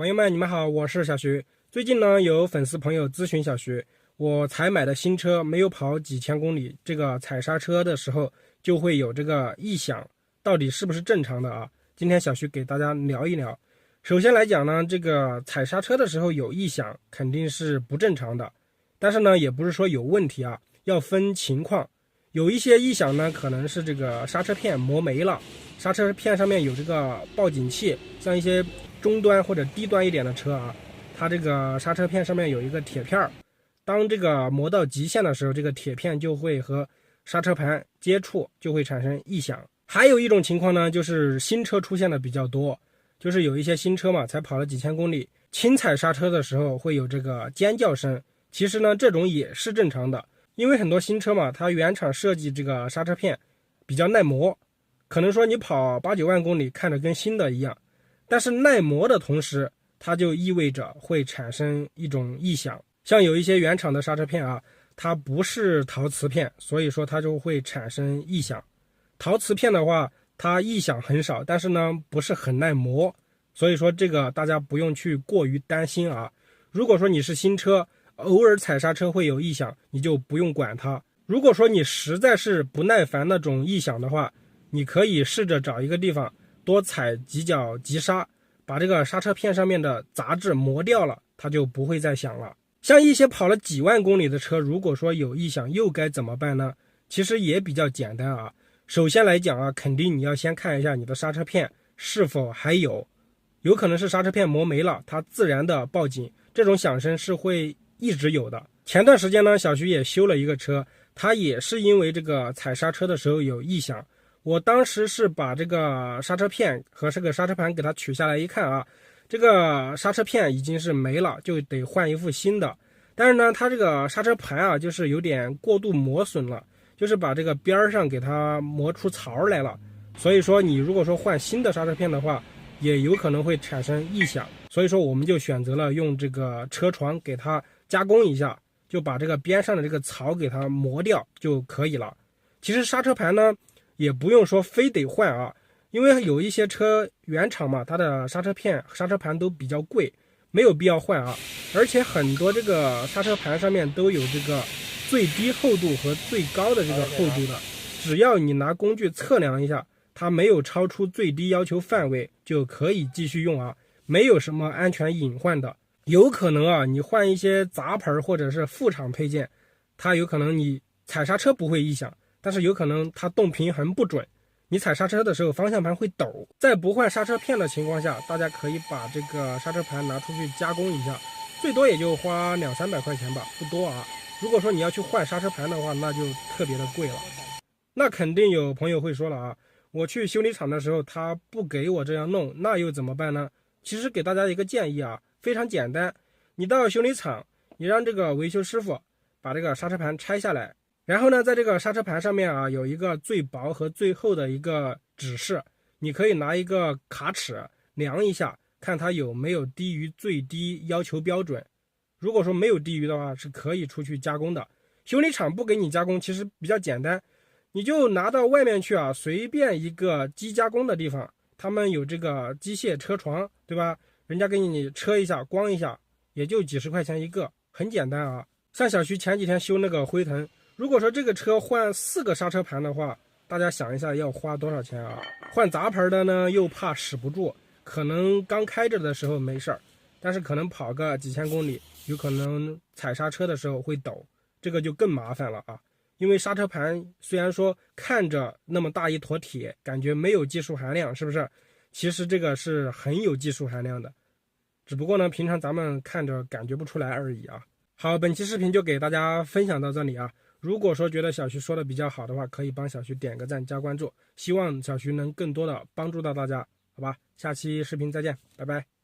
朋友们，你们好，我是小徐。最近呢，有粉丝朋友咨询小徐，我才买的新车没有跑几千公里，这个踩刹车的时候就会有这个异响，到底是不是正常的啊？今天小徐给大家聊一聊。首先来讲呢，这个踩刹车的时候有异响，肯定是不正常的，但是呢，也不是说有问题啊，要分情况。有一些异响呢，可能是这个刹车片磨没了，刹车片上面有这个报警器，像一些中端或者低端一点的车啊，它这个刹车片上面有一个铁片，当这个磨到极限的时候，这个铁片就会和刹车盘接触，就会产生异响。还有一种情况呢，就是新车出现的比较多，就是有一些新车嘛，才跑了几千公里，轻踩刹车的时候会有这个尖叫声。其实呢，这种也是正常的，因为很多新车嘛，它原厂设计这个刹车片比较耐磨，可能说你跑8、9万公里看着跟新的一样，但是耐磨的同时，它就意味着会产生一种异响。像有一些原厂的刹车片啊，它不是陶瓷片，所以说它就会产生异响。陶瓷片的话，它异响很少，但是呢不是很耐磨，所以说这个大家不用去过于担心啊。如果说你是新车，偶尔踩刹车会有异响，你就不用管它。如果说你实在是不耐烦那种异响的话，你可以试着找一个地方多踩几脚急刹，把这个刹车片上面的杂质磨掉了，它就不会再响了。像一些跑了几万公里的车，如果说有异响又该怎么办呢？其实也比较简单啊。首先来讲啊，肯定你要先看一下你的刹车片是否还有可能是刹车片磨没了，它自然的报警，这种响声是会一直有的。前段时间呢，小徐也修了一个车，它也是因为这个踩刹车的时候有异响。我当时是把这个刹车片和这个刹车盘给它取下来一看啊，这个刹车片已经是没了，就得换一副新的。但是呢，它这个刹车盘啊，就是有点过度磨损了，就是把这个边上给它磨出槽来了。所以说你如果说换新的刹车片的话，也有可能会产生异响。所以说我们就选择了用这个车床给它加工一下，就把这个边上的这个槽给它磨掉就可以了。其实刹车盘呢，也不用说非得换啊，因为有一些车原厂嘛，它的刹车片、刹车盘都比较贵，没有必要换啊。而且很多这个刹车盘上面都有这个最低厚度和最高的这个厚度的，只要你拿工具测量一下，它没有超出最低要求范围，就可以继续用啊，没有什么安全隐患的。有可能啊，你换一些杂牌或者是副厂配件，它有可能你踩刹车不会异响，但是有可能它动平衡不准，你踩刹车的时候方向盘会抖。在不换刹车片的情况下，大家可以把这个刹车盘拿出去加工一下，最多也就花200、300块钱吧，不多啊。如果说你要去换刹车盘的话，那就特别的贵了。那肯定有朋友会说了啊，我去修理厂的时候他不给我这样弄，那又怎么办呢？其实给大家一个建议啊，非常简单，你到修理厂，你让这个维修师傅把这个刹车盘拆下来，然后呢，在这个刹车盘上面啊，有一个最薄和最厚的一个指示，你可以拿一个卡尺量一下，看它有没有低于最低要求标准。如果说没有低于的话，是可以出去加工的。修理厂不给你加工，其实比较简单，你就拿到外面去啊，随便一个机加工的地方，他们有这个机械车床，对吧？人家给你车一下、光一下，也就几十块钱一个，很简单啊。像小徐前几天修那个辉腾，如果说这个车换4个刹车盘的话，大家想一下要花多少钱啊？换杂牌的呢，又怕使不住，可能刚开着的时候没事儿，但是可能跑个几千公里，有可能踩刹车的时候会抖，这个就更麻烦了啊。因为刹车盘虽然说看着那么大一坨铁，感觉没有技术含量，是不是？其实这个是很有技术含量的，只不过呢，平常咱们看着感觉不出来而已啊。好，本期视频就给大家分享到这里啊。如果说觉得小徐说的比较好的话，可以帮小徐点个赞加关注，希望小徐能更多的帮助到大家，好吧？下期视频再见，拜拜。